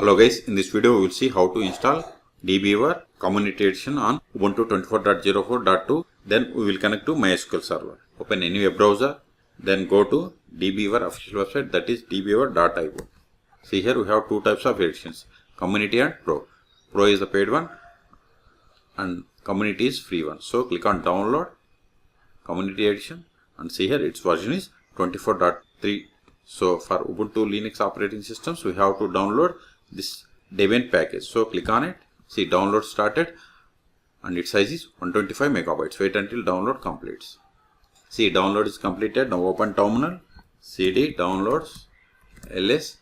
Hello guys, in this video we will see how to install DBeaver Community Edition on Ubuntu 24.04.2. Then we will connect to MySQL server. Open any web browser, then go to DBeaver official website, that is dbeaver.io. See here we have two types of editions, Community and Pro. Pro is the paid one and Community is free one. So click on download Community Edition and see here its version is 24.3. So for Ubuntu Linux operating systems we have to download this Debian package. So click on it, see download started and its size is 125 megabytes. Wait until download completes. See download is completed. Now open terminal, cd downloads ls.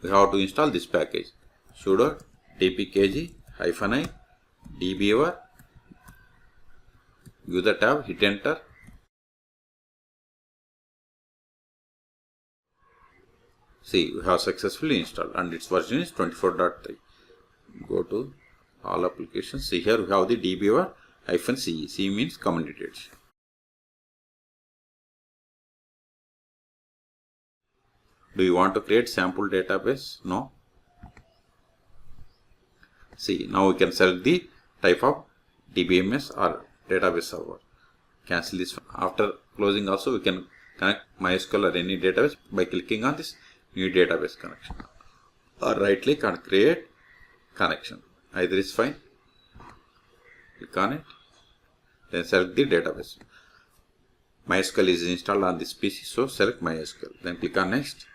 We have to install this package, sudo dpkg-i dbeaver. Give the tab, hit enter. See, we have successfully installed and its version is 24.3. Go to all applications. See here we have the DBeaver-CE. C means Community Edition. Do you want to create sample database? No. See, now we can select the type of DBMS or database server. Cancel this one. After closing also we can connect MySQL or any database by clicking on this new database connection or right click and create connection. Either is fine. Click on it, then select the database. MySQL is installed on this PC, so select MySQL, then click on next.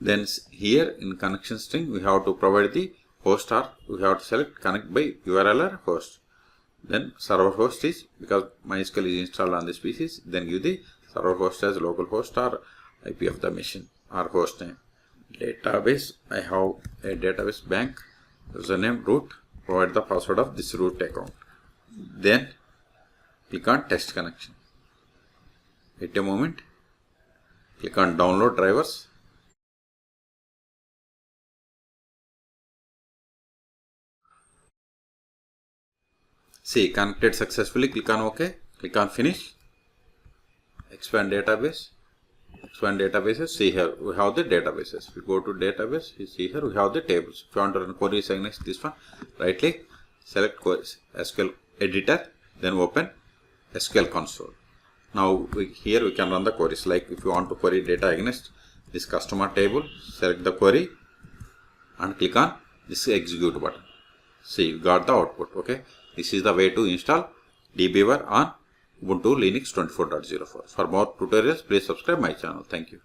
Then here in connection string we have to provide the host, or we have to select connect by URL or host. Then server host is, because MySQL is installed on this PC, then give the server host as local host or IP of the machine or host name. Database, I have a database bank, username root, provide the password of this root account. Then click on test connection. Wait a moment, click on download drivers. See, connected successfully. Click on OK, click on finish. Expand database. Expand databases. See here we have the databases. We go to database. You see here we have the tables. If you want to run queries against this one, right click, select SQL editor, then open SQL console. Now here we can run the queries. Like if you want to query data against this customer table, select the query and click on this execute button. See, you got the output. Okay, this is the way to install DBeaver on Ubuntu Linux 24.04. For more tutorials, please subscribe my channel. Thank you.